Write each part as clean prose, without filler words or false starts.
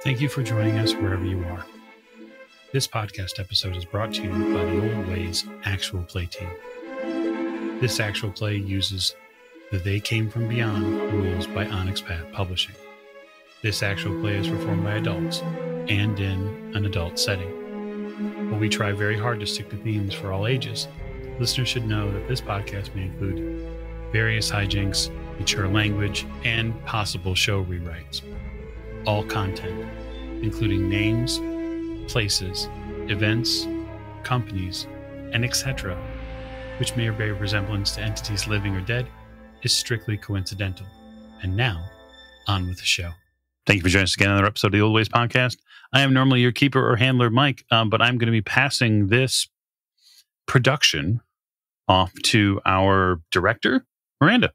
Thank you for joining us wherever you are. This podcast episode is brought to you by the Old Ways Actual Play team. This actual play uses the They Came From Beyond rules by Onyx Path Publishing. This actual play is performed by adults and in an adult setting. While we try very hard to stick to themes for all ages, listeners should know that this podcast may include various hijinks, mature language, and possible show rewrites. All content, including names, places, events, companies, and etc., which may bear resemblance to entities living or dead, is strictly coincidental. And now, on with the show. Thank you for joining us again on another episode of the Old Ways Podcast. I am normally your keeper or handler, Mike, but I'm going to be passing this production off to our director, Miranda.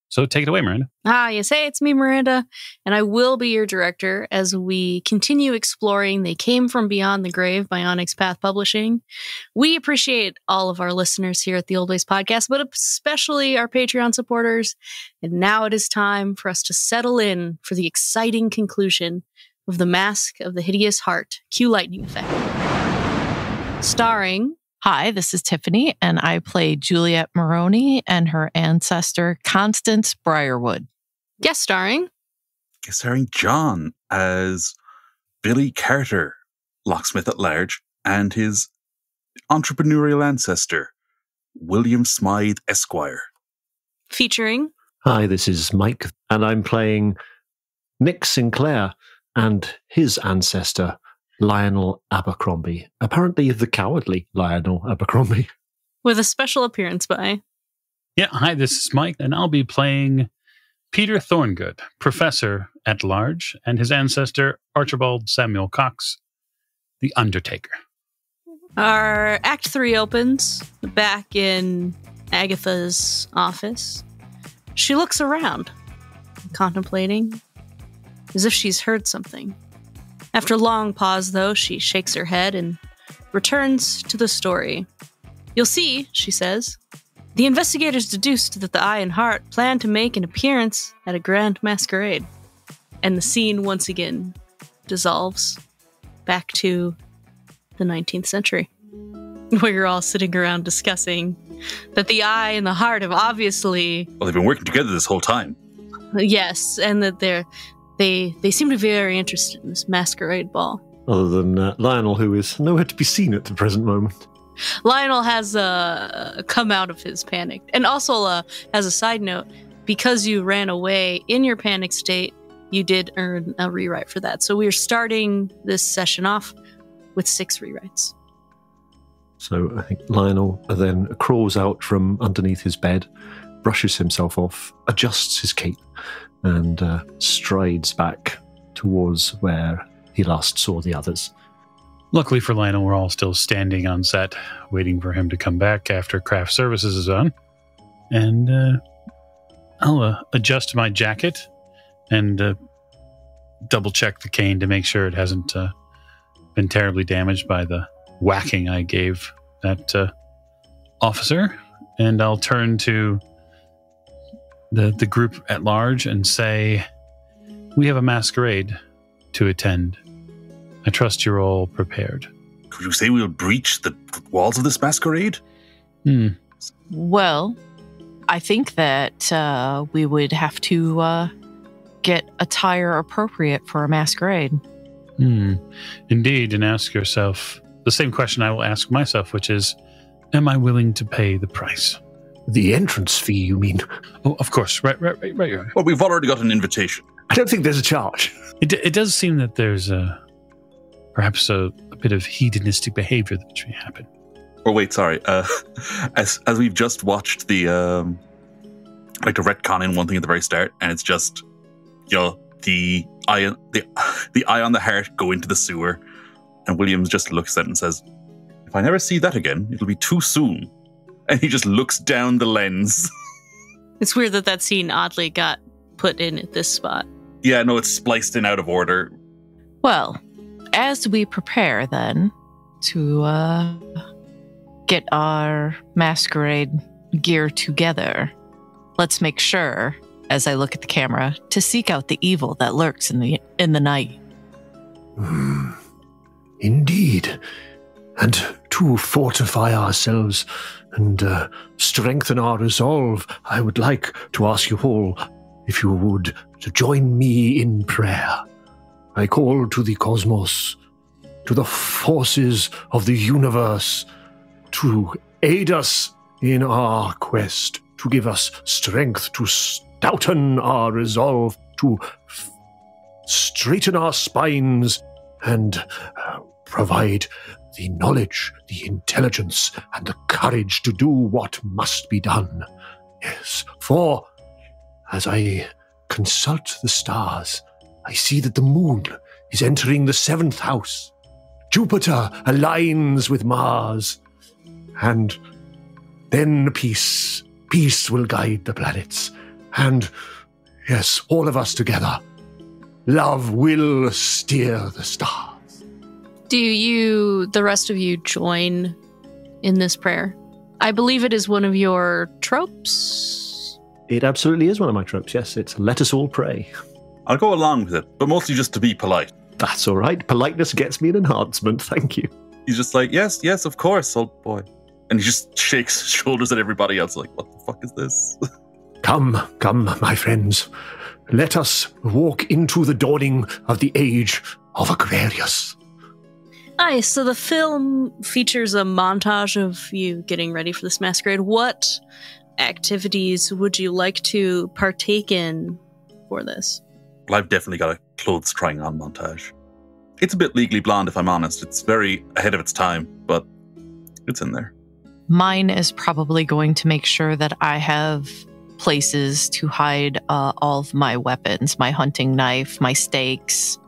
So take it away, Miranda. You say it's me, Miranda, and I will be your director as we continue exploring They Came From Beyond the Grave by Onyx Path Publishing. We appreciate all of our listeners here at the Old Ways Podcast, but especially our Patreon supporters. And now it is time for us to settle in for the exciting conclusion of the Masque of the Hideous Heart, Cue Lightning Effect. Starring... Hi, this is Tiffany, and I play Juliet Maroney and her ancestor, Constance Briarwood. Guest starring John as Billy Carter, locksmith at large, and his entrepreneurial ancestor, William Smythe Esquire. Featuring... Hi, this is Mike, and I'm playing Nick Sinclair and his ancestor, Lionel Abercrombie. Apparently the cowardly Lionel Abercrombie. With a special appearance by... Yeah, hi, this is Mike, and I'll be playing Peter Thorngood, professor at large, and his ancestor, Archibald Samuel Cox, the Undertaker. Our Act 3 opens back in Agatha's office. She looks around, contemplating, as if she's heard something. After a long pause, though, she shakes her head and returns to the story. You'll see, she says, the investigators deduced that the Eye and Heart planned to make an appearance at a grand masquerade. And the scene once again dissolves back to the 19th century, where you're all sitting around discussing that the Eye and the Heart have obviously... Well, they've been working together this whole time. Yes, and that They seem to be very interested in this masquerade ball. Other than Lionel, who is nowhere to be seen at the present moment. Lionel has come out of his panic. And also, as a side note, because you ran away in your panic state, you did earn a rewrite for that. So we're starting this session off with 6 rewrites. So I think Lionel then crawls out from underneath his bed, brushes himself off, adjusts his cape, and strides back towards where he last saw the others. Luckily for Lionel, we're all still standing on set, waiting for him to come back after craft services is on. And I'll adjust my jacket and double-check the cane to make sure it hasn't been terribly damaged by the whacking I gave that officer. And I'll turn to the group at large and say, we have a masquerade to attend. I trust you're all prepared. Could you say we'll breach the walls of this masquerade? Well, I think that we would have to get attire appropriate for a masquerade. Indeed, and ask yourself the same question I will ask myself, which is, am I willing to pay the price? The entrance fee, you mean? Oh, of course. Right. Well, we've already got an invitation. I don't think there's a charge. It does seem that there's perhaps a bit of hedonistic behavior that should happen. Oh, wait, sorry. As we've just watched the retcon in one thing at the very start, and it's just, the eye on the heart go into the sewer, and Williams just looks at it and says, if I never see that again, it'll be too soon. And he just looks down the lens. It's weird that scene oddly got put in at this spot. Yeah, no, it's spliced in out of order. Well, as we prepare then to get our masquerade gear together, let's make sure, as I look at the camera, to seek out the evil that lurks in the night. Indeed. And to fortify ourselves and strengthen our resolve, I would like to ask you all, if you would, to join me in prayer. I call to the cosmos, to the forces of the universe, to aid us in our quest, to give us strength, to stouten our resolve, to straighten our spines, and provide the knowledge, the intelligence, and the courage to do what must be done. Yes, for as I consult the stars, I see that the moon is entering the 7th house. Jupiter aligns with Mars, and then peace will guide the planets. And yes, all of us together, love will steer the stars. Do the rest of you, join in this prayer? I believe it is one of your tropes. It absolutely is one of my tropes, yes. It's let us all pray. I'll go along with it, but mostly just to be polite. That's all right. Politeness gets me an enhancement, thank you. He's just like, yes, of course, old boy. And he just shakes his shoulders at everybody else like, what the fuck is this? Come, my friends. Let us walk into the dawning of the age of Aquarius. Aye, so the film features a montage of you getting ready for this masquerade. What activities would you like to partake in for this? Well, I've definitely got a clothes trying on montage. It's a bit Legally Blonde, if I'm honest. It's very ahead of its time, but it's in there. Mine is probably going to make sure that I have places to hide all of my weapons, my hunting knife, my stakes.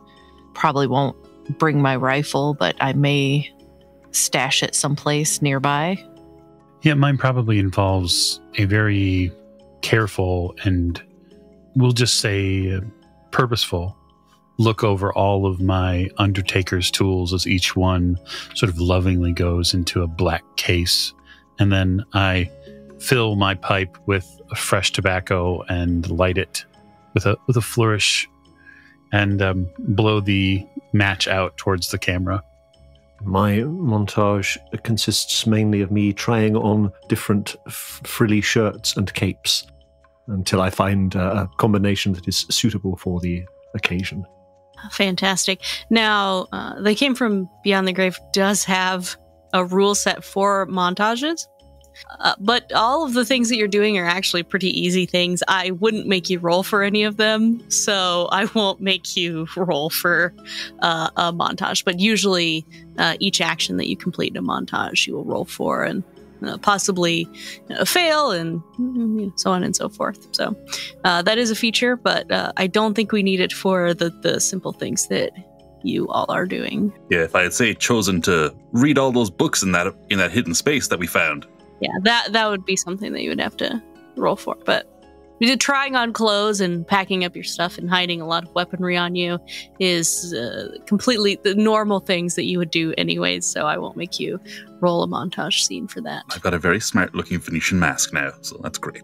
Probably won't bring my rifle, but I may stash it someplace nearby. Yeah, mine probably involves a very careful and we'll just say purposeful look over all of my Undertaker's tools as each one sort of lovingly goes into a black case. And then I fill my pipe with fresh tobacco and light it with a flourish and blow the match out towards the camera. My montage consists mainly of me trying on different frilly shirts and capes until I find a combination that is suitable for the occasion. Fantastic. Now, They Came From Beyond the Grave does have a rule set for montages, but all of the things that you're doing are actually pretty easy things. I wouldn't make you roll for any of them, so I won't make you roll for a montage. But usually, each action that you complete in a montage, you will roll for and possibly fail, and so on and so forth. So that is a feature, but I don't think we need it for the simple things that you all are doing. Yeah, if I had, say, chosen to read all those books in that hidden space that we found. Yeah, that would be something that you would have to roll for. But trying on clothes and packing up your stuff and hiding a lot of weaponry on you is completely the normal things that you would do anyways, so I won't make you roll a montage scene for that. I've got a very smart-looking Phoenician mask now, so that's great.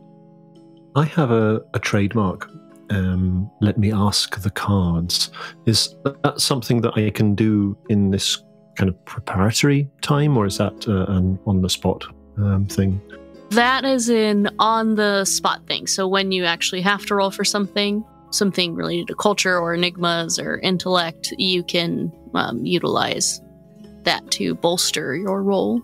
I have a trademark. Let me ask the cards. Is that something that I can do in this kind of preparatory time, or is that an on-the-spot thing? That is an on-the-spot thing. So when you actually have to roll for something related to culture or enigmas or intellect, you can utilize that to bolster your roll.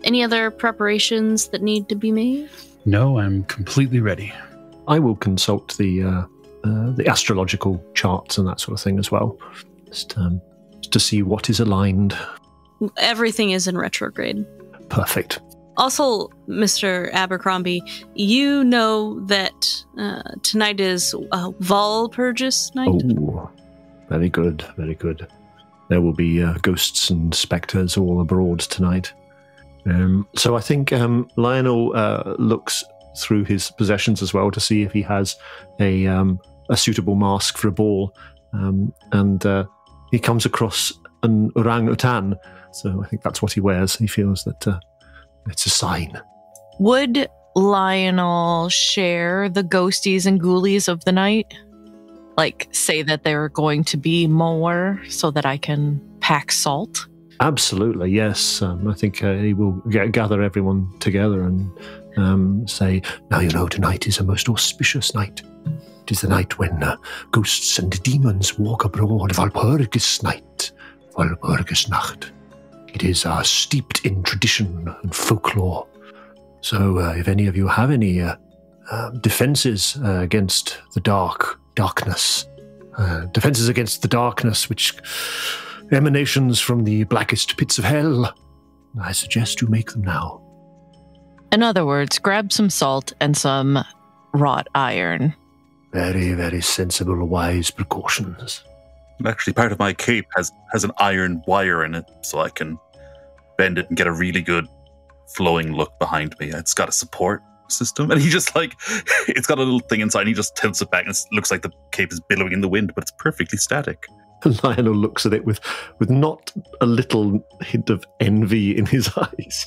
Any other preparations that need to be made? No, I'm completely ready. I will consult the astrological charts and that sort of thing as well, just to see what is aligned. Everything is in retrograde. Perfect. Also, Mr. Abercrombie, you know that tonight is Walpurgis night? Oh, very good, very good. There will be ghosts and spectres all abroad tonight. So I think Lionel looks through his possessions as well to see if he has a suitable mask for a ball, and he comes across an orangutan. So I think that's what he wears. He feels that it's a sign. Would Lionel share the ghosties and ghoulies of the night? say that there are going to be more so that I can pack salt? Absolutely, yes. I think he will gather everyone together and say, now you know tonight is a most auspicious night. It is the night when ghosts and demons walk abroad. Walpurgis night, Walpurgis Nacht. It is steeped in tradition and folklore. So if any of you have any defenses against the darkness, defenses against the darkness which emanations from the blackest pits of hell, I suggest you make them now. In other words, grab some salt and some wrought iron. Very, very sensible, wise precautions. Actually, part of my cape has an iron wire in it, so I can bend it and get a really good flowing look behind me. It's got a support system, and he just it's got a little thing inside, and he just tilts it back, and it looks like the cape is billowing in the wind, but it's perfectly static. Lionel looks at it with not a little hint of envy in his eyes.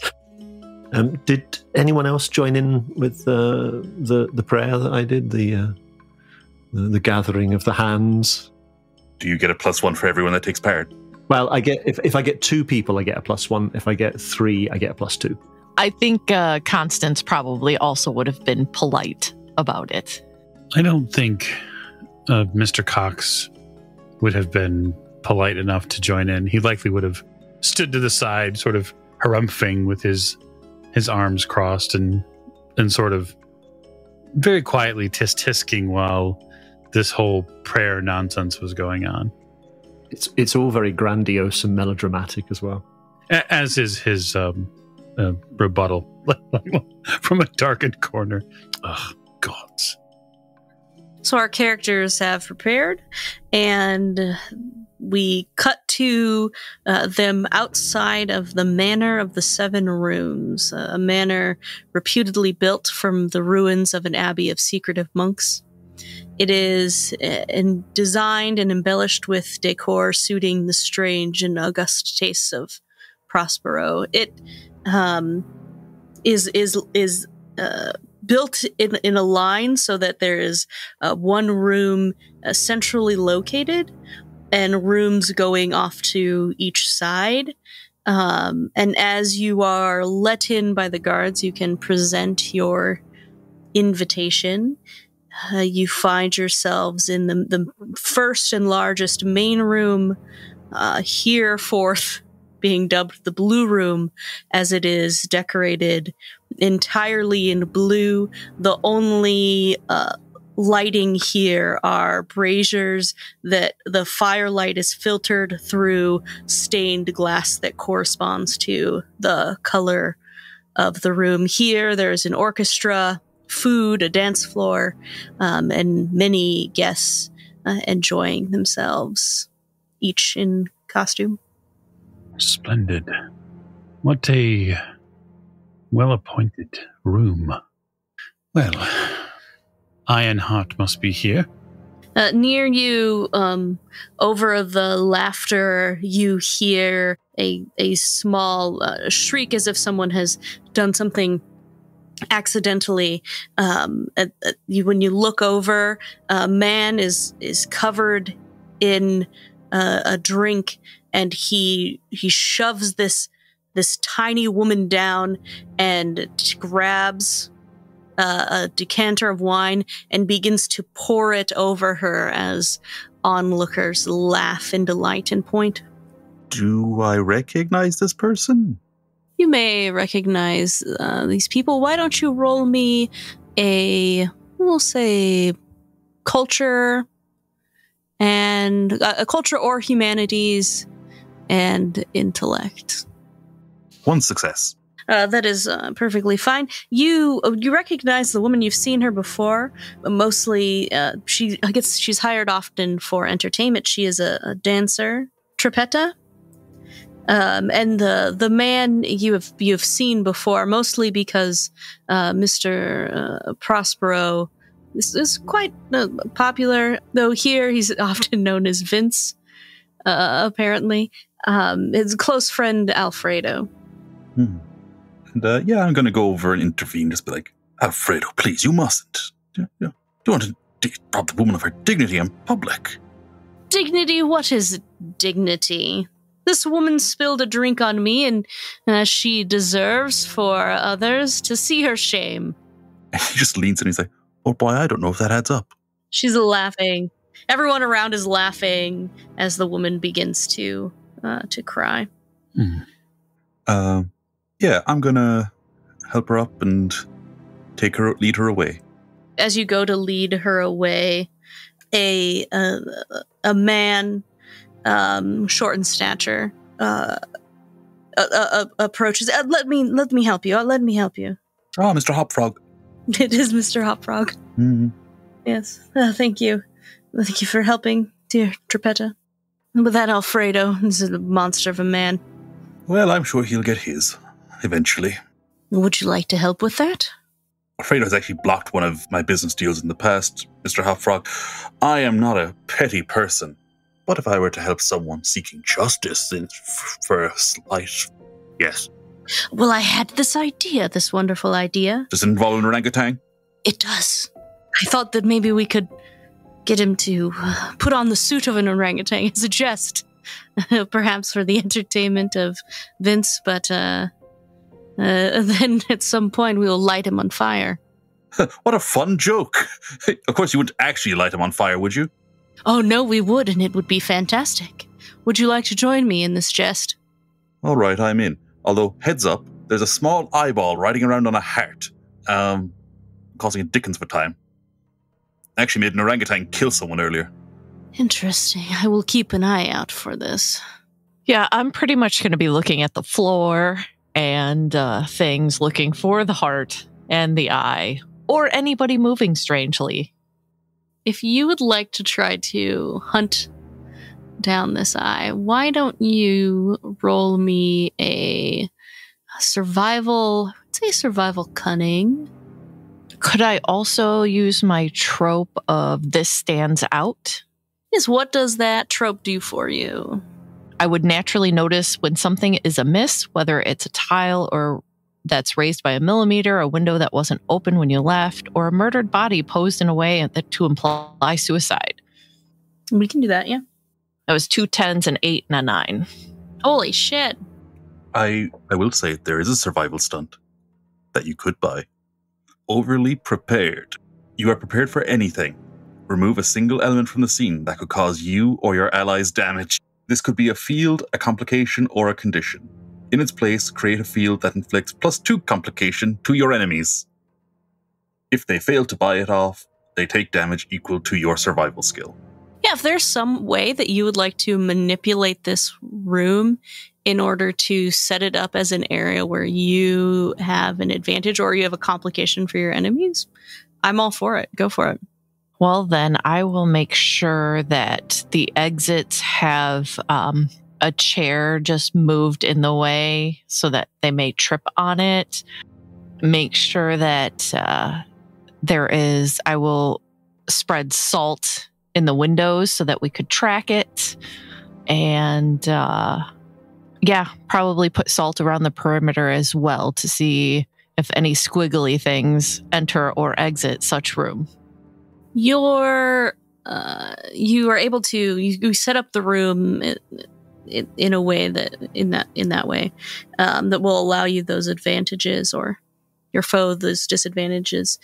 Did anyone else join in with the prayer that I did, the gathering of the hands? Do you get a +1 for everyone that takes part? Well, I get if I get 2 people, I get a +1. If I get 3, I get a +2. I think Constance probably also would have been polite about it. I don't think Mr. Cox would have been polite enough to join in. He likely would have stood to the side, sort of harumphing with his arms crossed and sort of very quietly tisk-tisking while this whole prayer nonsense was going on. It's all very grandiose and melodramatic as well. As is his rebuttal from a darkened corner. Ugh, gods. So our characters have prepared, and we cut to them outside of the Manor of the Seven Rooms, a manor reputedly built from the ruins of an abbey of secretive monks. It is designed and embellished with decor suiting the strange and august tastes of Prospero. It is built in a line so that there is one room centrally located and rooms going off to each side. And as you are let in by the guards, you can present your invitation. You find yourselves in the first and largest main room, hereforth being dubbed the Blue Room, as it is decorated entirely in blue. The only lighting here are braziers that the firelight is filtered through stained glass that corresponds to the color of the room. Here, there's an orchestra, food, a dance floor, and many guests enjoying themselves, each in costume. Splendid. What a well-appointed room. Well, Ironheart must be here. Near you, over the laughter, you hear a small shriek as if someone has done something accidentally. When you look over, a man is covered in a drink, and he shoves this tiny woman down and grabs a decanter of wine and begins to pour it over her as onlookers laugh in delight and point. Do I recognize this person? You may recognize these people. Why don't you roll me we'll say, culture and a culture or humanities and intellect. 1 success. That is perfectly fine. You recognize the woman. You've seen her before. Mostly, I guess she's hired often for entertainment. She is a dancer, Tripetta. And the man you have seen before, mostly because Mr. Prospero is quite popular. Though here he's often known as Vince. Apparently, his close friend Alfredo. And I'm going to go over and intervene. Just be like, Alfredo, please, you mustn't. Do you want to robbed a woman of her dignity in public. Dignity? What is dignity? This woman spilled a drink on me, and she deserves for others to see her shame. And he just leans in and he's like, oh boy, I don't know if that adds up. She's laughing. Everyone around is laughing as the woman begins to cry. Yeah, I'm gonna help her up and lead her away. As you go to lead her away, a man, short in stature, approaches. Let me help you. Let me help you. Oh, Mr. Hopfrog. It is Mr. Hopfrog. Mm-hmm. Yes. Thank you. Thank you for helping, dear Trippetta. And with that, Alfredo is a monster of a man. Well, I'm sure he'll get his, eventually. Would you like to help with that? Alfredo has actually blocked one of my business deals in the past, Mr. Hopfrog. I am not a petty person. What if I were to help someone seeking justice for a slight... Yes. Well, I had this wonderful idea. Does it involve an orangutan? It does. I thought that maybe we could get him to put on the suit of an orangutan as a jest. Perhaps for the entertainment of Vince, but then at some point we will light him on fire. What a fun joke. Of course you wouldn't actually light him on fire, would you? Oh, no, we would, and it would be fantastic. Would you like to join me in this jest? All right, I'm in. Although, heads up, there's a small eyeball riding around on a heart, causing a dickens of a time. I actually made an orangutan kill someone earlier. Interesting. I will keep an eye out for this. Yeah, I'm pretty much going to be looking at the floor and things, looking for the heart and the eye, or anybody moving strangely. If you would like to try to hunt down this eye, why don't you roll me a survival, I'd say survival cunning. Could I also use my trope of this stands out? Yes, what does that trope do for you? I would naturally notice when something is amiss, whether it's a tile or that's raised by a millimeter, a window that wasn't open when you left, or a murdered body posed in a way to imply suicide. We can do that, yeah. That was 2 10s, an 8, and a 9. Holy shit. I will say there is a survival stunt that you could buy. Overly prepared. You are prepared for anything. Remove a single element from the scene that could cause you or your allies damage. This could be a field, a complication, or a condition. In its place, create a field that inflicts +2 complication to your enemies. If they fail to buy it off, they take damage equal to your survival skill. Yeah, if there's some way that you would like to manipulate this room in order to set it up as an area where you have an advantage or you have a complication for your enemies, I'm all for it. Go for it. Well, then I will make sure that the exits have a chair just moved in the way so that they may trip on it. Make sure that I will spread salt in the windows so that we could track it. And probably put salt around the perimeter as well to see if any squiggly things enter or exit such room. You are able to you set up the room in a way that in that way that will allow you those advantages or your foe those disadvantages,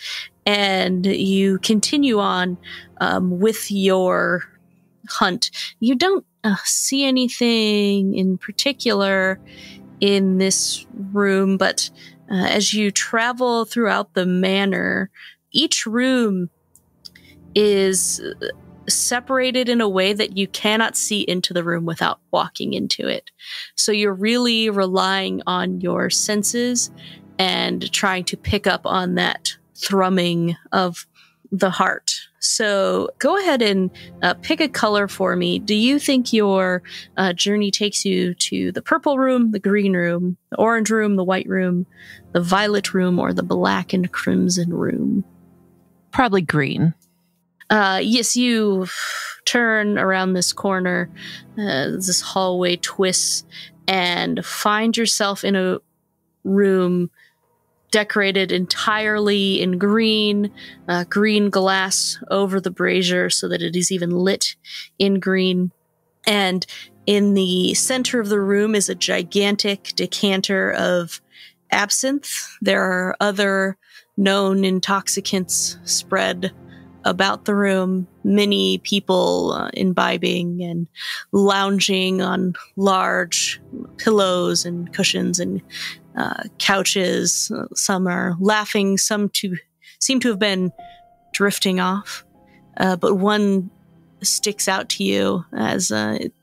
and you continue on with your hunt. You don't see anything in particular in this room, but as you travel throughout the manor, each room is separated in a way that you cannot see into the room without walking into it. So you're really relying on your senses and trying to pick up on that thrumming of the heart. So go ahead and pick a color for me. Do you think your journey takes you to the purple room, the green room, the orange room, the white room, the violet room, or the black and crimson room? Probably green. Yes, you turn around this corner, this hallway twists, and find yourself in a room decorated entirely in green, green glass over the brazier so that it is even lit in green. And in the center of the room is a gigantic decanter of absinthe. There are other known intoxicants spread about the room, many people imbibing and lounging on large pillows and cushions and couches. Some are laughing, some seem to have been drifting off, but one sticks out to you as at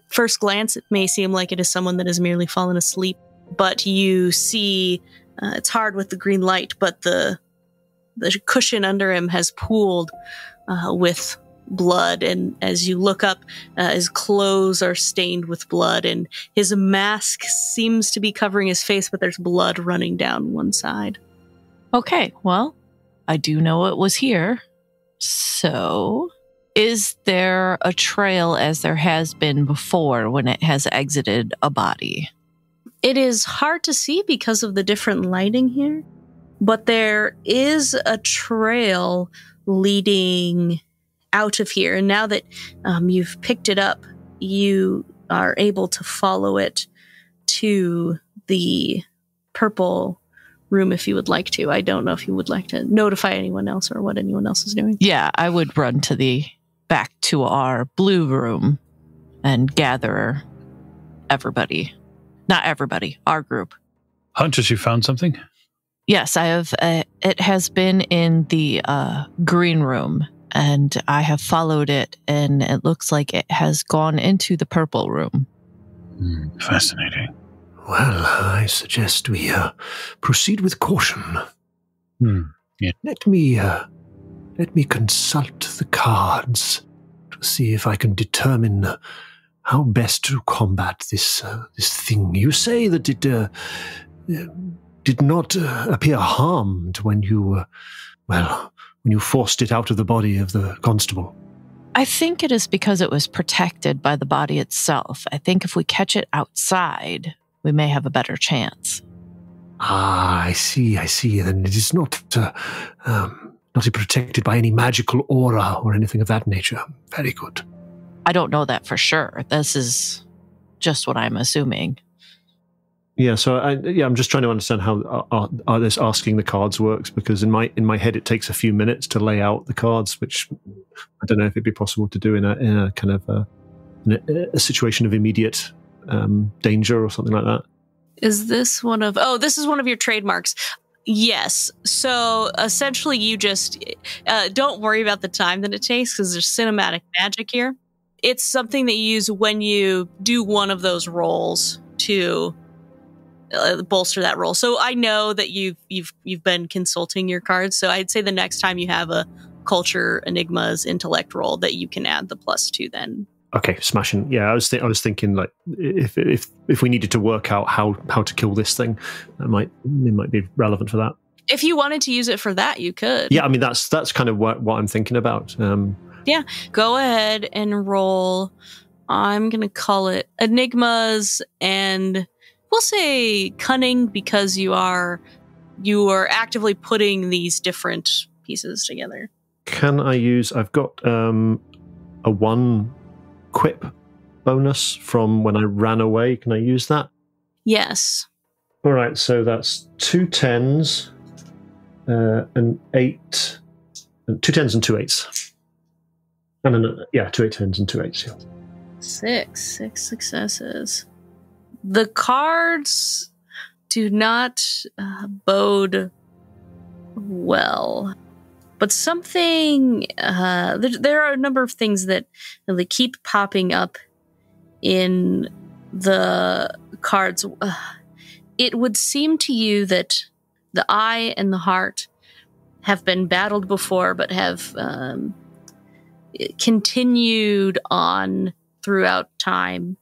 first glance it may seem like it is someone that has merely fallen asleep, but you see it's hard with the green light, but the cushion under him has pooled with blood, and as you look up, his clothes are stained with blood, and his mask seems to be covering his face, but there's blood running down one side. Okay, well, I do know it was here. So, is there a trail as there has been before when it has exited a body? It is hard to see because of the different lighting here, but there is a trail leading out of here. And now that you've picked it up, you are able to follow it to the purple room if you would like to. I don't know if you would like to notify anyone else or what anyone else is doing. Yeah, I would run back to our blue room and gather everybody. Not everybody, our group. Huntress, you found something? Yes, I have. It has been in the green room, and I have followed it, and it looks like it has gone into the purple room. Fascinating. Well, I suggest we proceed with caution. Yeah. Let me consult the cards to see if I can determine how best to combat this thing. You say that it did not appear harmed when you forced it out of the body of the constable. I think it is because it was protected by the body itself. I think if we catch it outside, we may have a better chance. Ah, I see. Then it is not protected by any magical aura or anything of that nature. Very good. I don't know that for sure. This is just what I'm assuming. Yeah, so I'm just trying to understand how this asking the cards works, because in my head it takes a few minutes to lay out the cards, which I don't know if it'd be possible to do in a kind of a situation of immediate danger or something like that. Is this one of... Oh, this is one of your trademarks. Yes. So essentially you just... don't worry about the time that it takes because there's cinematic magic here. It's something that you use when you do one of those rolls to bolster that roll. So I know that you've been consulting your cards. So I'd say the next time you have a culture, enigmas, intellect roll, that you can add the +2 then. Okay, smashing. Yeah, I was thinking like if we needed to work out how to kill this thing, it might be relevant for that. If you wanted to use it for that, you could. Yeah, I mean that's kind of what I'm thinking about. Yeah, go ahead and roll. I'm gonna call it enigmas, and we'll say cunning because you are actively putting these different pieces together. Can I use? I've got a 1 quip bonus from when I ran away. Can I use that? Yes. All right, so that's 2 10s, an 8, 2 10s and 2 8s. Yeah, 2 8 10s and 2 8s. Yeah. 6 successes. The cards do not bode well, but something. There are a number of things that they keep popping up in the cards. It would seem to you that the eye and the heart have been battled before, but have continued on throughout time.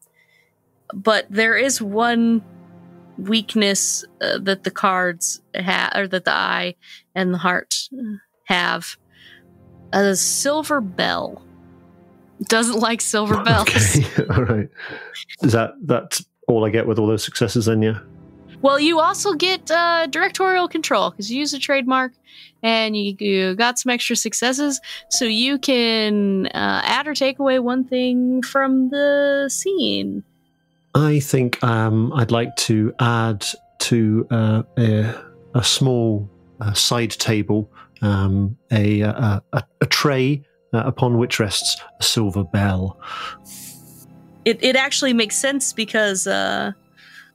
But there is one weakness that the cards have, or that the eye and the heart have. A silver bell. Doesn't like silver bells. Okay, all right. Is that all I get with all those successes then, yeah? Well, you also get directorial control because you use a trademark and you got some extra successes. So you can add or take away one thing from the scene. I think I'd like to add to a small side table a tray upon which rests a silver bell. It actually makes sense because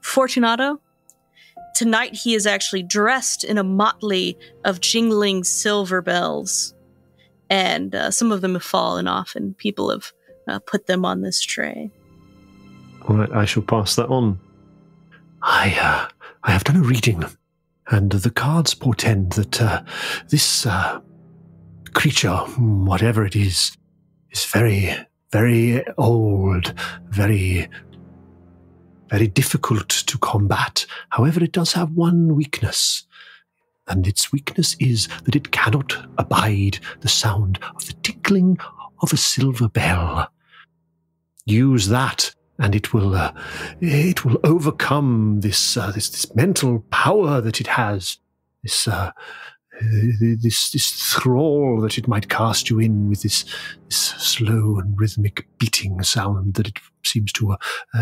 Fortunato, tonight he is actually dressed in a motley of jingling silver bells. And some of them have fallen off and people have put them on this tray. All right, I shall pass that on. I have done a reading, and the cards portend that this creature, whatever it is very, very old, very, very difficult to combat. However, it does have one weakness, and its weakness is that it cannot abide the sound of the tinkling of a silver bell. Use that, and it will overcome this mental power that it has, this thrall that it might cast you in with this slow and rhythmic beating sound that it seems to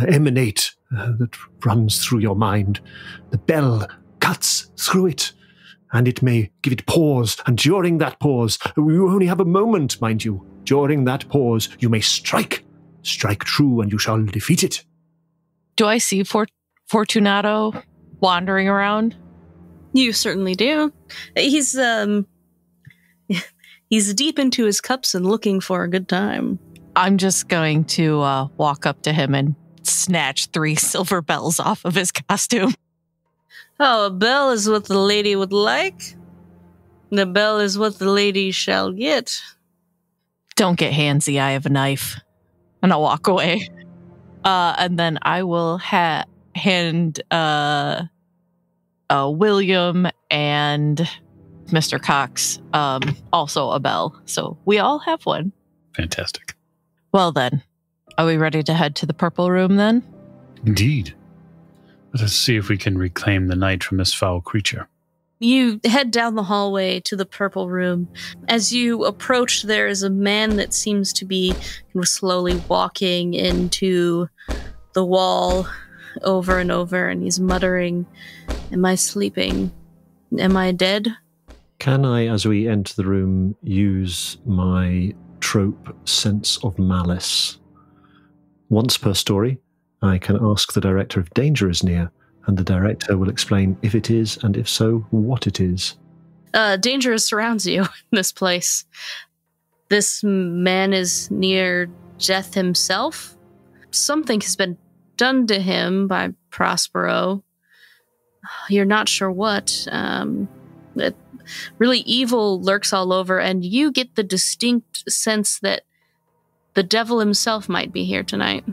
emanate, that runs through your mind. The bell cuts through it, and it may give it pause, and during that pause, you only have a moment, mind you. During that pause, you may strike true, and you shall defeat it. Do I see Fortunato wandering around? You certainly do. He's deep into his cups and looking for a good time. I'm just going to walk up to him and snatch 3 silver bells off of his costume. Oh, a bell is what the lady would like. The bell is what the lady shall get. Don't get handsy, I have a knife. And I'll walk away. And then I will hand William and Mr. Cox also a bell. So we all have one. Fantastic. Well then, are we ready to head to the purple room then? Indeed. Let us see if we can reclaim the night from this foul creature. You head down the hallway to the purple room. As you approach, there is a man that seems to be slowly walking into the wall over and over, and he's muttering, "Am I sleeping? Am I dead?" Can I, as we enter the room, use my trope sense of malice? Once per story, I can ask the director if danger is near, and the director will explain if it is, and if so, what it is. Danger surrounds you in this place. This man is near death himself. Something has been done to him by Prospero. You're not sure what. Really evil lurks all over, and you get the distinct sense that the devil himself might be here tonight.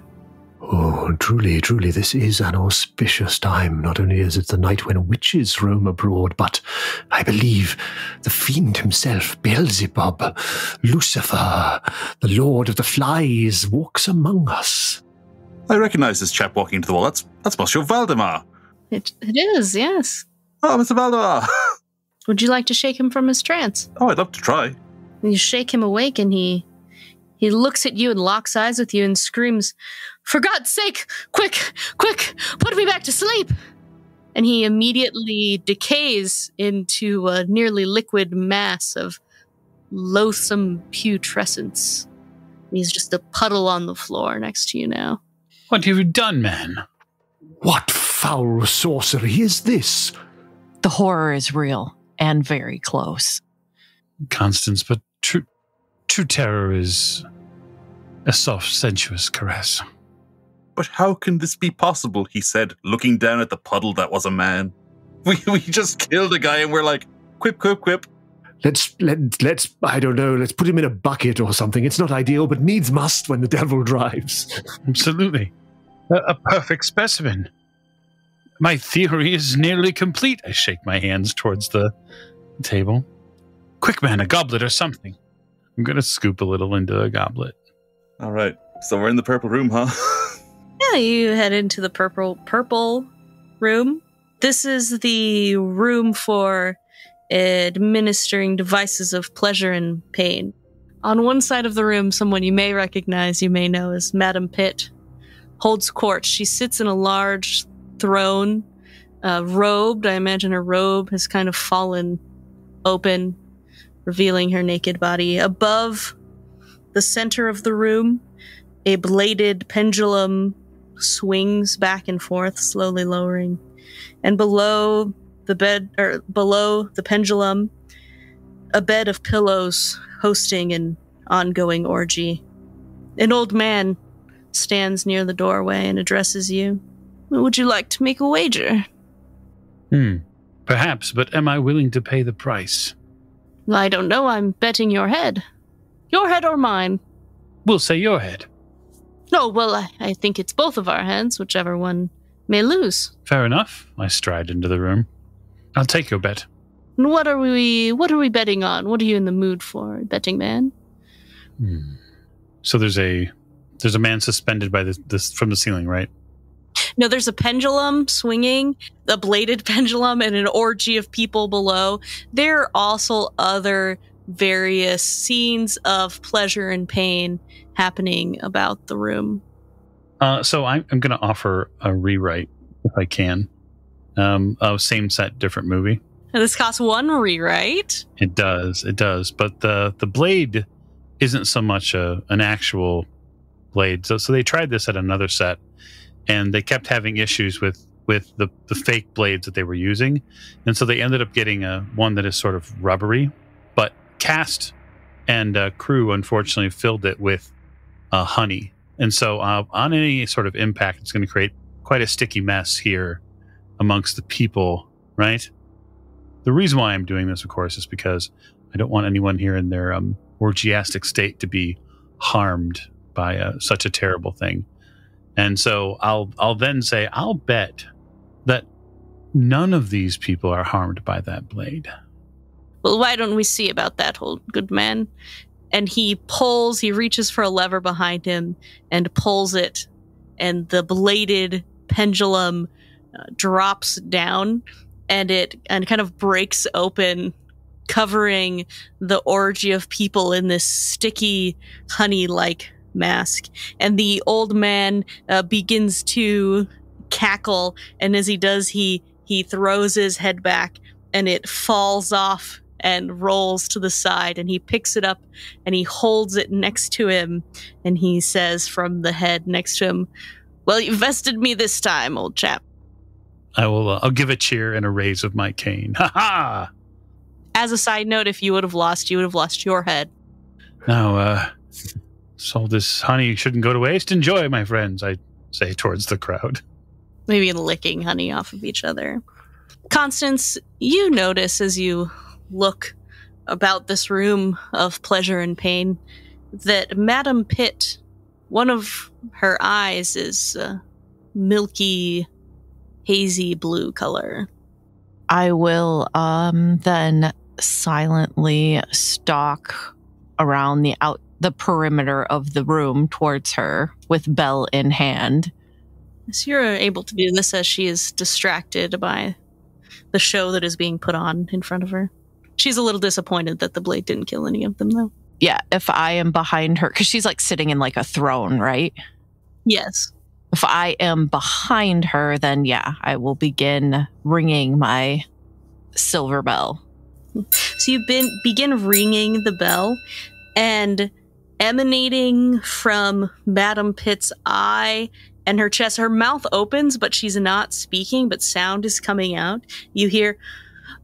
Oh, truly, truly, this is an auspicious time. Not only is it the night when witches roam abroad, but I believe the fiend himself, Beelzebub, Lucifer, the Lord of the Flies, walks among us. I recognize this chap walking into the wall. That's Monsieur Valdemar. It is, yes. Oh, Mr. Valdemar. Would you like to shake him from his trance? Oh, I'd love to try. You shake him awake, and he looks at you and locks eyes with you and screams, "For God's sake, quick, quick, put me back to sleep!" And he immediately decays into a nearly liquid mass of loathsome putrescence. He's just a puddle on the floor next to you now. What have you done, man? What foul sorcery is this? The horror is real and very close. Constance, but true terror is a soft, sensuous caress. But how can this be possible? He said, looking down at the puddle that was a man. We just killed a guy and we're like, quip, quip, quip. Let's I don't know, let's put him in a bucket or something. It's not ideal, but needs must when the devil drives. Absolutely. A perfect specimen. My theory is nearly complete. I shake my hands towards the table. Quick, man, a goblet or something. I'm going to scoop a little into a goblet. All right. So we're in the purple room, huh? Yeah, you head into the purple room. This is the room for administering devices of pleasure and pain. On one side of the room, someone you may recognize, you may know, is Madame Pitt, holds court. She sits in a large throne, robed. I imagine her robe has kind of fallen open, revealing her naked body. Above the center of the room, a bladed pendulum swings back and forth, slowly lowering. And below the pendulum, a bed of pillows hosting an ongoing orgy. An old man stands near the doorway and addresses you. Would you like to make a wager? Perhaps, but am I willing to pay the price? I don't know. I'm betting your head. Your head or mine? We'll say your head. No, well, I think it's both of our heads, whichever one may lose. Fair enough. I stride into the room. I'll take your bet. And what are we betting on? What are you in the mood for, betting man? So there's a man suspended by this from the ceiling, right? No, there's a pendulum swinging, a bladed pendulum, and an orgy of people below. There are also other various scenes of pleasure and pain happening about the room. So I'm going to offer a rewrite, if I can. Same set, different movie. And this costs one rewrite. It does. But the blade isn't so much an actual blade. So they tried this at another set, and they kept having issues with the fake blades that they were using. And so they ended up getting one that is sort of rubbery. But cast and crew, unfortunately, filled it with honey. And so on any sort of impact, it's going to create quite a sticky mess here amongst the people, right? The reason why I'm doing this, of course, is because I don't want anyone here in their orgiastic state to be harmed by such a terrible thing. And so I'll then say, I'll bet that none of these people are harmed by that blade. Well, why don't we see about that, old good man? And he reaches for a lever behind him and pulls it, and the bladed pendulum drops down, and it kind of breaks open, covering the orgy of people in this sticky honey-like mask. And the old man begins to cackle, and as he does, he throws his head back, and it falls off and rolls to the side, and he picks it up and he holds it next to him, and he says from the head next to him, "Well, you vested me this time, old chap." I'll give a cheer and a raise of my cane. Ha ha! As a side note, if you would have lost your head. Now, so this honey shouldn't go to waste. Enjoy, my friends, I say towards the crowd. Maybe licking honey off of each other. Constance, you notice as you look about this room of pleasure and pain that Madame Pitt, one of her eyes is milky, hazy blue color. I will then silently stalk around the perimeter of the room towards her with bell in hand. So you're able to do this as she is distracted by the show that is being put on in front of her. She's a little disappointed that the blade didn't kill any of them, though. Yeah, if I am behind her, because she's like sitting in like a throne, right? Yes. If I am behind her, then yeah, I will begin ringing my silver bell. So you begin ringing the bell, and emanating from Madame Pitt's eye and her chest, her mouth opens, but she's not speaking, but sound is coming out. You hear,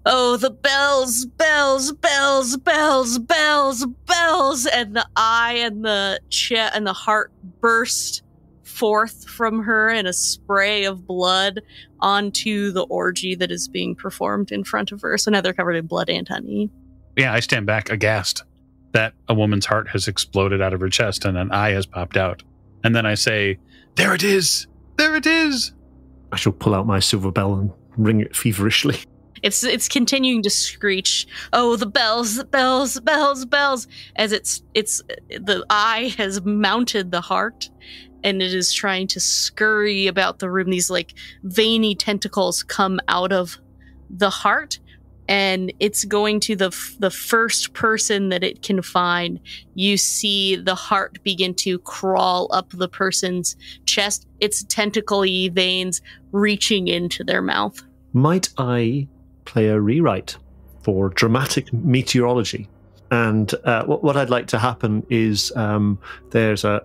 "Oh, the bells, bells, bells, bells, bells, bells," and the eye and the chest and the heart burst forth from her in a spray of blood onto the orgy that is being performed in front of her. So now they're covered in blood and honey. Yeah, I stand back aghast that a woman's heart has exploded out of her chest and an eye has popped out. And then I say, "There it is! There it is!" I shall pull out my silver bell and ring it feverishly. It's continuing to screech, "Oh, the bells, bells, bells, bells," as it's the eye has mounted the heart, and it is trying to scurry about the room. These like veiny tentacles come out of the heart, and it's going to the first person that it can find. You see the heart begin to crawl up the person's chest, its tentacle-y veins reaching into their mouth. Might I play a rewrite for dramatic meteorology? And what I'd like to happen is there's a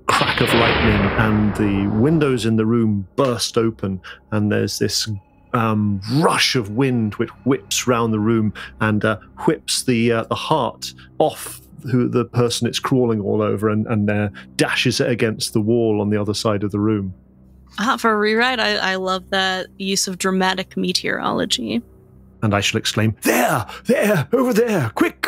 crack of lightning, and the windows in the room burst open, and there's this rush of wind which whips round the room and whips the heart off the person it's crawling all over, and dashes it against the wall on the other side of the room. For a rewrite, I love that use of dramatic meteorology. And I shall exclaim, there, over there, quick,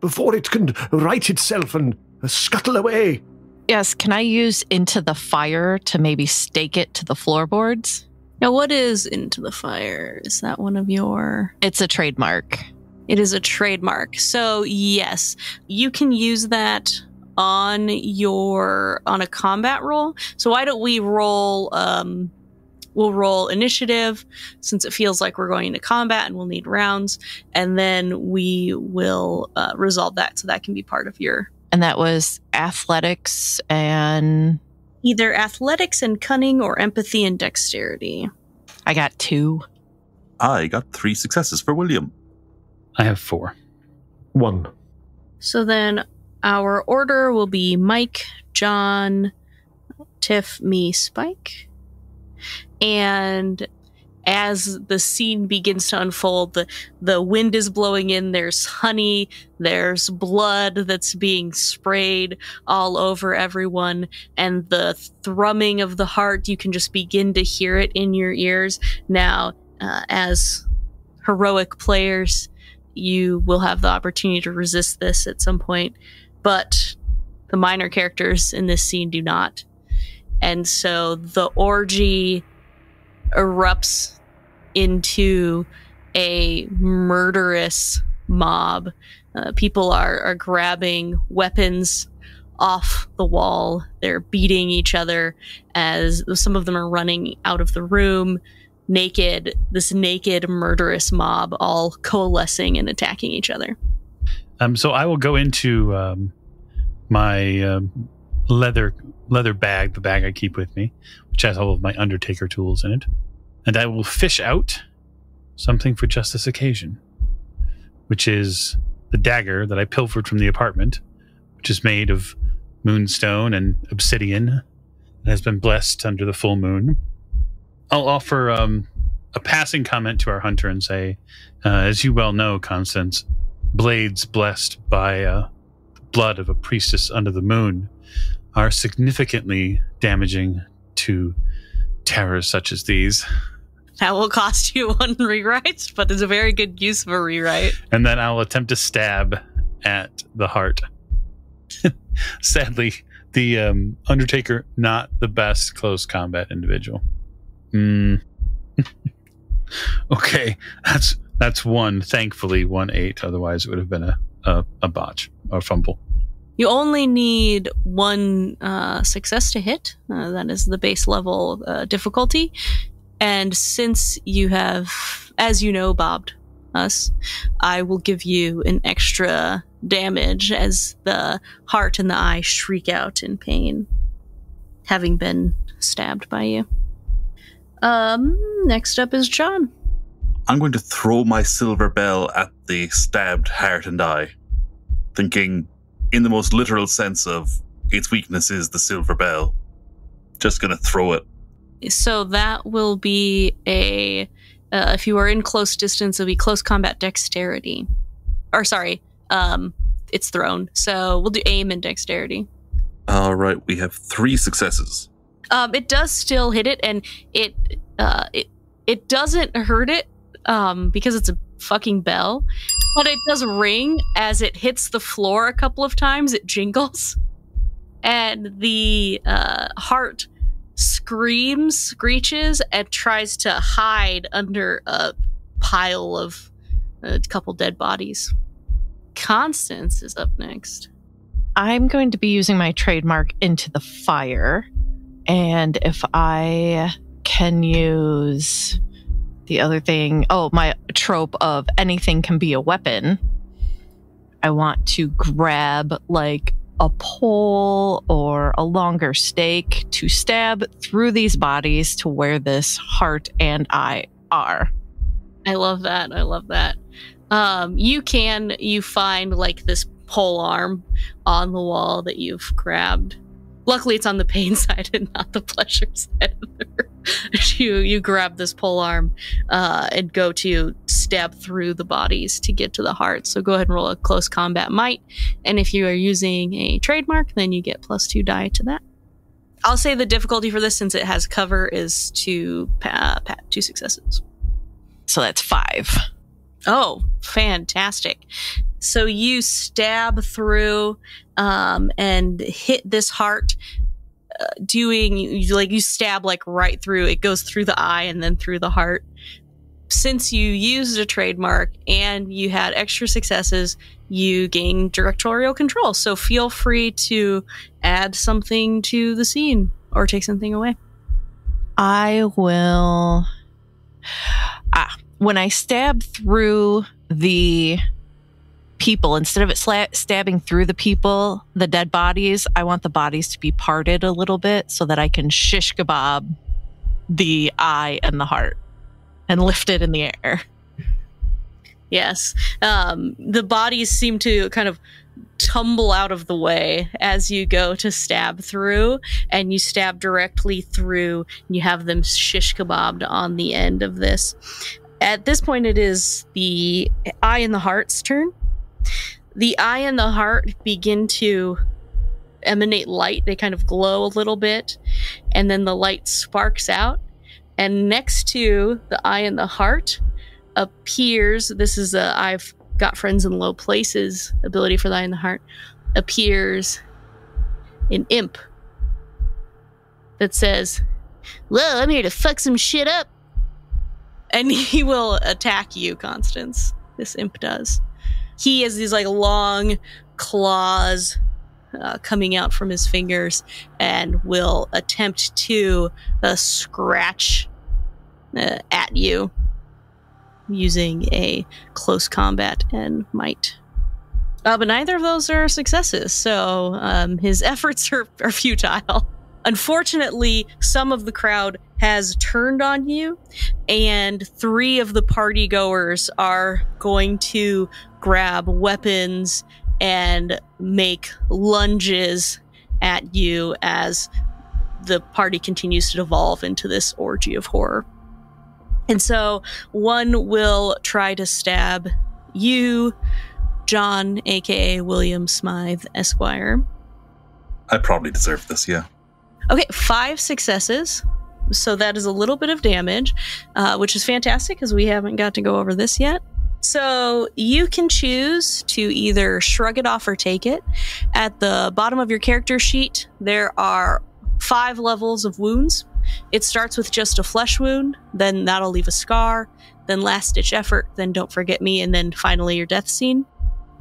before it can right itself and scuttle away. Yes, can I use Into the Fire to maybe stake it to the floorboards? Now, what is Into the Fire? Is that one of your... It's a trademark. It is a trademark. So, yes, you can use that on a combat roll. So why don't we roll... We'll roll initiative, since it feels like we're going into combat and we'll need rounds, and then we will resolve that, so that can be part of your... And that was athletics and... Either athletics and cunning, or empathy and dexterity. I got 2. I got 3 successes for William. I have 4. 1. So then our order will be Mike, John, Tiff, me, Spike. And as the scene begins to unfold, the wind is blowing in, there's honey, there's blood that's being sprayed all over everyone, and the thrumming of the heart, you can just begin to hear it in your ears. Now, as heroic players, you will have the opportunity to resist this at some point, but the minor characters in this scene do not. And so the orgy erupts into a murderous mob. People are grabbing weapons off the wall. They're beating each other as some of them are running out of the room naked. This naked, murderous mob all coalescing and attacking each other. So I will go into my leather bag, the bag I keep with me, which has all of my Undertaker tools in it. And I will fish out something for just this occasion, which is the dagger that I pilfered from the apartment, which is made of moonstone and obsidian and has been blessed under the full moon. I'll offer a passing comment to our hunter and say, as you well know, Constance, blades blessed by the blood of a priestess under the moon are significantly damaging to terrors such as these. That will cost you 1 rewrite, but it's a very good use of a rewrite. And then I'll attempt to stab at the heart. Sadly, the Undertaker, not the best close combat individual. Okay, that's 1. Thankfully, 1-8. Otherwise, it would have been a botch or fumble. You only need 1 success to hit. That is the base level difficulty. And since you have, as you know, bobbed us, I will give you an extra damage as the heart and the eye shriek out in pain, having been stabbed by you. Next up is John. I'm going to throw my silver bell at the stabbed heart and eye, thinking in the most literal sense of its weakness is the silver bell. Just going to throw it. So that will be if you are in close distance, it'll be close combat dexterity. Or sorry, it's thrown. So we'll do aim and dexterity. All right, we have 3 successes. It does still hit it, and it doesn't hurt it because it's a fucking bell, but it does ring as it hits the floor a couple of times. It jingles, and the heart screeches, and tries to hide under a pile of a couple dead bodies. Constance is up next. I'm going to be using my trademark into the fire. And if I can use the other thing, my trope of anything can be a weapon, I want to grab like a pole or a longer stake to stab through these bodies to where this heart and eye are. I love that. You find like this pole arm on the wall that you've grabbed. Luckily, it's on the pain side and not the pleasure side. You grab this pole arm and go to stab through the bodies to get to the heart. So go ahead and roll a close combat might. And if you are using a trademark, then you get +2 die to that. I'll say the difficulty for this, since it has cover, is 2 successes. So that's 5. Oh, fantastic. So you stab through and hit this heart, you stab like right through. It goes through the eye and then through the heart. Since you used a trademark and you had extra successes, you gain directorial control. So feel free to add something to the scene or take something away. I will... when I stab through the people, instead of it stabbing through the people, the dead bodies, I want the bodies to be parted a little bit so that I can shish kebab the eye and the heart and lift it in the air. Yes. The bodies seem to kind of tumble out of the way as you go to stab through, and you stab directly through, and you have them shish kebabbed on the end of this. At this point, it is the eye and the heart's turn. The eye and the heart begin to emanate light. They kind of glow a little bit, and then the light sparks out. And next to the eye and the heart appears, this is a I've got friends in low places ability for the eye and the heart, appears an imp that says, "Well, I'm here to fuck some shit up." And he will attack you, Constance. This imp does. He has these like long claws coming out from his fingers and will attempt to scratch at you using a close combat and might. But neither of those are successes, so his efforts are futile. Unfortunately, some of the crowd has turned on you, and 3 of the party goers are going to grab weapons and make lunges at you as the party continues to devolve into this orgy of horror. And so one will try to stab you, John, aka William Smythe, Esquire. I probably deserve this, yeah. Okay, 5 successes. So that is a little bit of damage, which is fantastic because we haven't got to go over this yet. So you can choose to either shrug it off or take it. At the bottom of your character sheet, there are 5 levels of wounds. It starts with just a flesh wound, then that'll leave a scar, then last-ditch effort, then don't forget me, and then finally your death scene.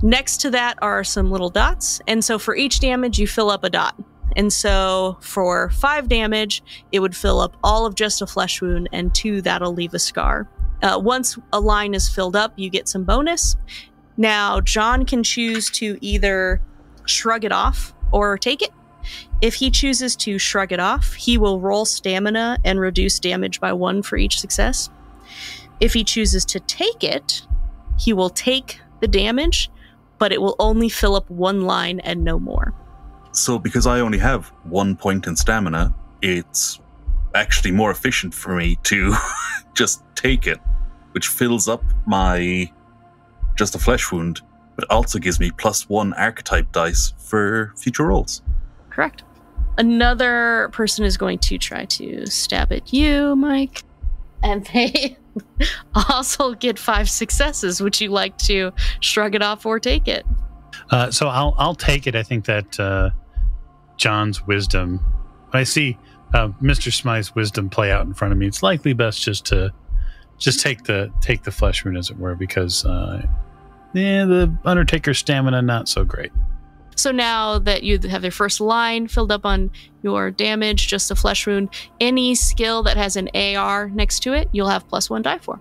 Next to that are some little dots, and so for each damage, you fill up a dot. And so for 5 damage, it would fill up all of just a flesh wound, and 2, that'll leave a scar. Once a line is filled up, you get some bonus. Now, John can choose to either shrug it off or take it. If he chooses to shrug it off, he will roll stamina and reduce damage by 1 for each success. If he chooses to take it, he will take the damage, but it will only fill up 1 line and no more. So because I only have 1 point in stamina, it's actually more efficient for me to just take it, which fills up my just a flesh wound, but also gives me +1 archetype dice for future rolls. Correct. Another person is going to try to stab at you, Mike, and they also get 5 successes. Would you like to shrug it off or take it? So I'll take it. I think that John's wisdom, when I see Mr. Smythe's wisdom play out in front of me, it's likely best just to take the flesh wound, as it were, because the Undertaker's stamina not so great. So now that you have your first line filled up on your damage, just a flesh wound, any skill that has an AR next to it, you'll have +1 die for.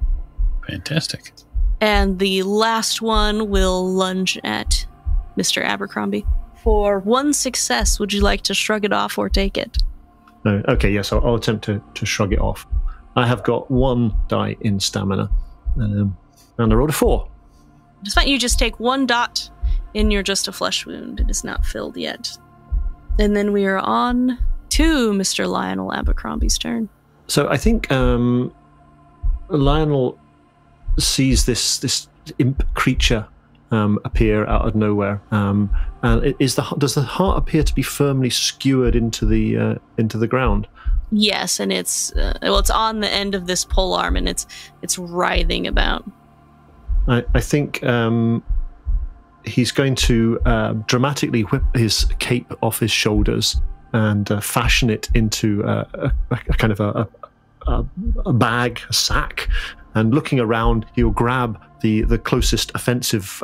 Fantastic. And the last one will lunge at Mr. Abercrombie. For 1 success, would you like to shrug it off or take it? No. Okay, yes, I'll attempt to shrug it off. I have got 1 die in stamina, and I rolled a 4. Just fine. You just take 1 dot in your just a flesh wound. It is not filled yet. And then we are on to Mr. Lionel Abercrombie's turn. So I think Lionel sees this imp creature appear out of nowhere. And does the heart appear to be firmly skewered into the ground? Yes, and it's on the end of this pole arm, and it's writhing about. I think he's going to dramatically whip his cape off his shoulders and fashion it into a kind of a bag, a sack. And looking around, he'll grab the closest offensive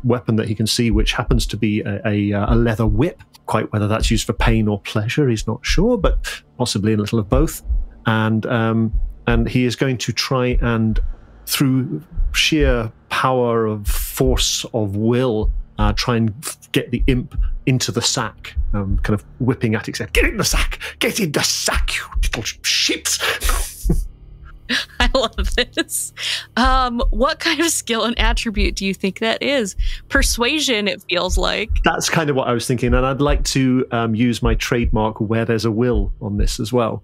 weapon that he can see, which happens to be a leather whip. Quite whether that's used for pain or pleasure, he's not sure, but possibly a little of both. And he is going to try and, through sheer power of force of will, try and get the imp into the sack, kind of whipping at it, saying, "Get in the sack! Get in the sack, you little shit!" I love this. What kind of skill and attribute do you think that is? Persuasion, it feels like. That's kind of what I was thinking, and I'd like to use my trademark where there's a will on this as well.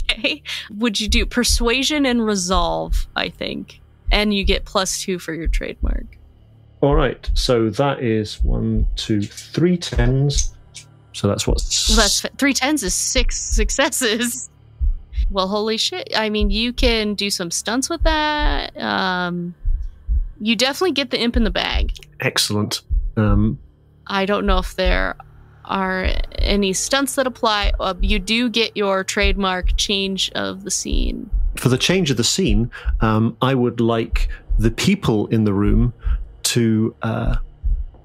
Okay. Would you do persuasion and resolve, I think? And you get +2 for your trademark. All right, so that is 1, 2, 3 10s. So that's what? Well, that's 3 10s is 6 successes. Well, holy shit. I mean, you can do some stunts with that. You definitely get the imp in the bag. Excellent. I don't know if there are any stunts that apply. You do get your trademark change of the scene. For the change of the scene, I would like the people in the room to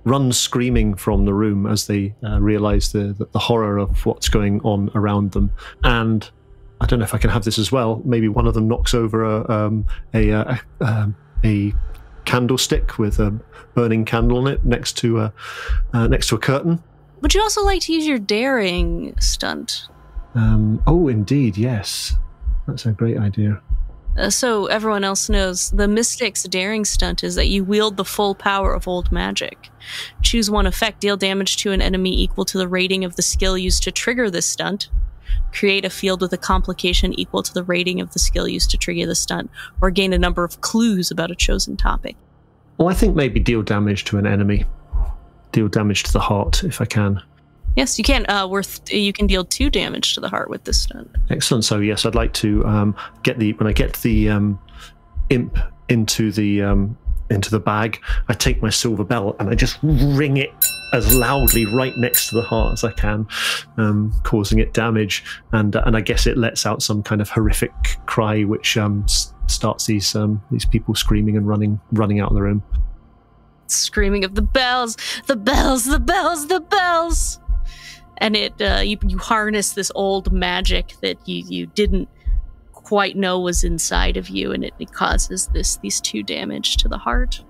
run screaming from the room as they realize the horror of what's going on around them. And I don't know if I can have this as well. Maybe one of them knocks over a candlestick with a burning candle on it next to a curtain. Would you also like to use your daring stunt? Oh, indeed, yes. That's a great idea. So everyone else knows, the Mystic's daring stunt is that you wield the full power of old magic. Choose one effect, deal damage to an enemy equal to the rating of the skill used to trigger this stunt. Create a field with a complication equal to the rating of the skill used to trigger the stunt, or gain a number of clues about a chosen topic. Well, I think maybe deal damage to an enemy. Deal damage to the heart, if I can. Yes, you can. You can deal 2 damage to the heart with this stunt. Excellent. So yes, I'd like to when I get the imp into the bag, I take my silver bell and I just ring it as loudly right next to the heart as I can, causing it damage. And I guess it lets out some kind of horrific cry, which starts these people screaming and running out of the room. Screaming of the bells, the bells, the bells, the bells. And you harness this old magic that you didn't quite know was inside of you, and it causes these 2 damage to the heart.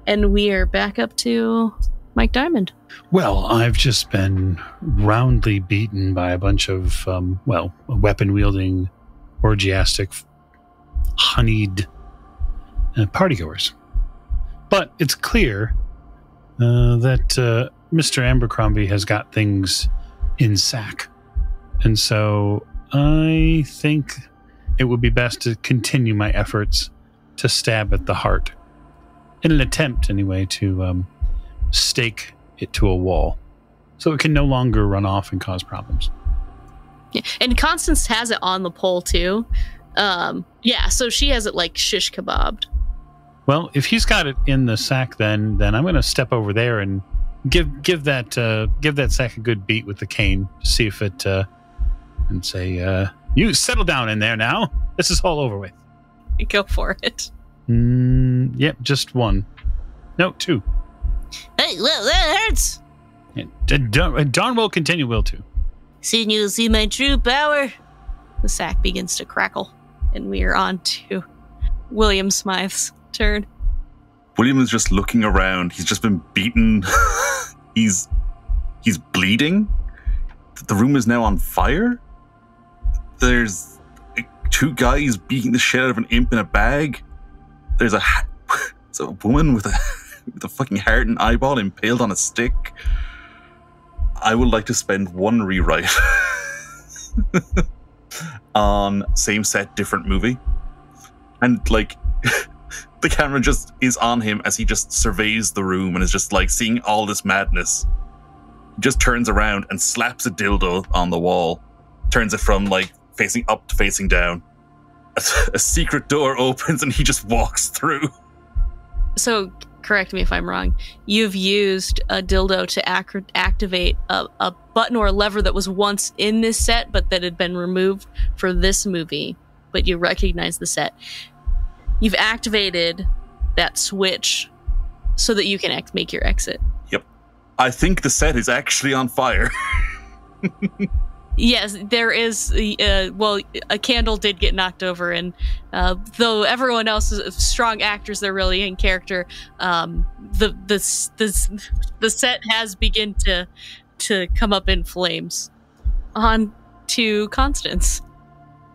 And we are back up to Mike Diamond. Well, I've just been roundly beaten by a bunch of, weapon-wielding, orgiastic, honeyed partygoers. But it's clear that Mr. Abercrombie has got things in sack. And so I think it would be best to continue my efforts to stab at the heart. In an attempt, anyway, to stake it to a wall. So it can no longer run off and cause problems. Yeah. And Constance has it on the pole, too. So she has it like shish kebabbed. Well, if he's got it in the sack, then I'm going to step over there and give that sack a good beat with the cane, see if it and say, "You settle down in there now. This is all over with." Go for it. Yep, just 1. No, 2. Hey, well, that hurts. And Dawn will continue, will too. Soon you'll see my true power. The sack begins to crackle, and we are on to William Smythe's turn. William is just looking around. He's just been beaten. He's bleeding. The room is now on fire. There's 2 guys beating the shit out of an imp in a bag. There's a woman with a fucking heart and eyeball impaled on a stick. I would like to spend 1 rewrite on same set, different movie. And like the camera just is on him as he just surveys the room and is just like seeing all this madness. He just turns around and slaps a dildo on the wall. Turns it from like facing up to facing down. A secret door opens and he just walks through. So, correct me if I'm wrong. You've used a dildo to activate a button or a lever that was once in this set, but that had been removed for this movie. But you recognize the set. You've activated that switch so that you can make your exit. Yep. I think the set is actually on fire. Yes, there is. A candle did get knocked over, and though everyone else is strong actors, they're really in character. The set has begun to come up in flames. On to Constance.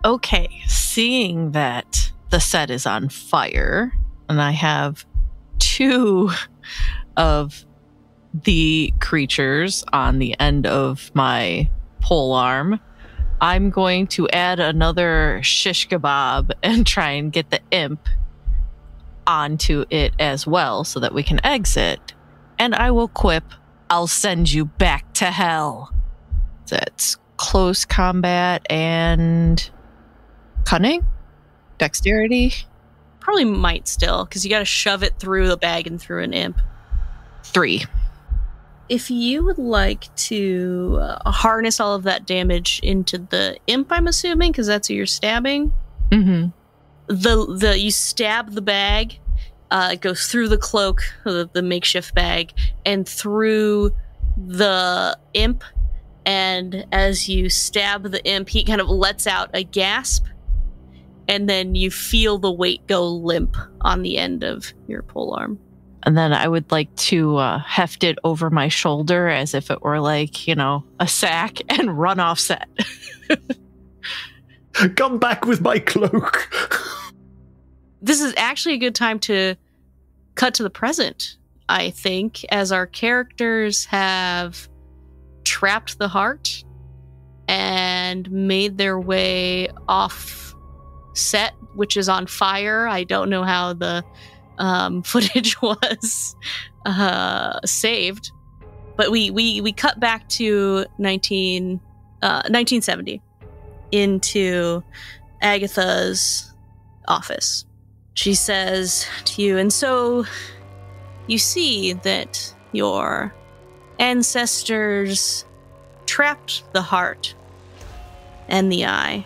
Okay, seeing that the set is on fire, and I have 2 of the creatures on the end of my pole arm, I'm going to add another shish kebab and try and get the imp onto it as well so that we can exit. And I will quip, I'll send you back to hell. That's close combat and cunning? Dexterity? Probably might still, because you got to shove it through the bag and through an imp. 3. If you would like to harness all of that damage into the imp, I'm assuming, because that's who you're stabbing. Mm-hmm. You stab the bag, it goes through the cloak, the makeshift bag, and through the imp. And as you stab the imp, he kind of lets out a gasp, and then you feel the weight go limp on the end of your polearm. And then I would like to heft it over my shoulder as if it were like, a sack and run off set. Come back with my cloak. This is actually a good time to cut to the present, I think, as our characters have trapped the heart and made their way off set, which is on fire. I don't know how the footage was saved, but we cut back to 1970 into Agatha's office. She says to you, and so you see that your ancestors trapped the heart and the eye.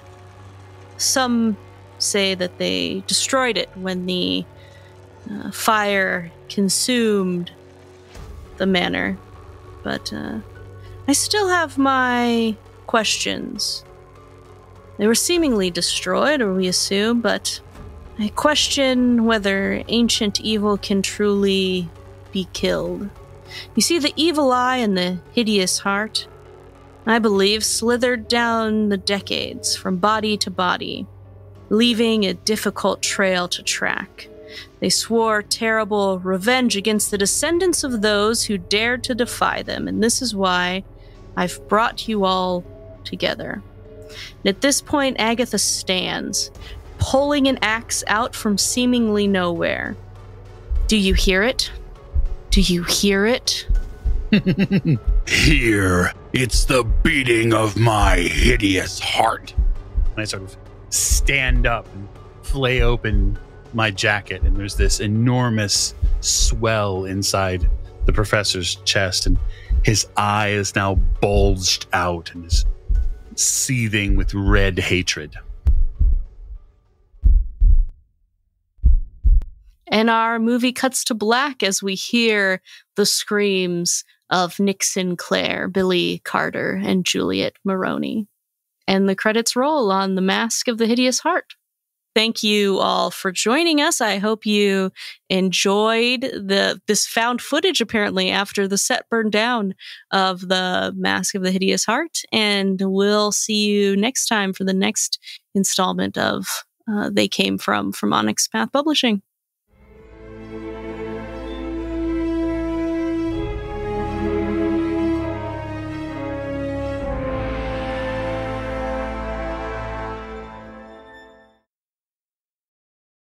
Some say that they destroyed it when the fire consumed the manor, but I still have my questions. They were seemingly destroyed, or we assume, but I question whether ancient evil can truly be killed. You see, the evil eye and the hideous heart, I believe, slithered down the decades from body to body, leaving a difficult trail to track. They swore terrible revenge against the descendants of those who dared to defy them, and this is why I've brought you all together. And at this point, Agatha stands, pulling an axe out from seemingly nowhere. Do you hear it? Do you hear it? Here, it's the beating of my hideous heart. And I sort of stand up and flay open my jacket, and there's this enormous swell inside the professor's chest, and his eye is now bulged out and is seething with red hatred. And our movie cuts to black as we hear the screams of Nick Sinclair, Billy Carter, and Juliet Maroney. And the credits roll on the Masque of the Hideous Heart. Thank you all for joining us. I hope you enjoyed this found footage, apparently, after the set burned down of the Masque of the Hideous Heart. And we'll see you next time for the next installment of They Came From Onyx Path Publishing.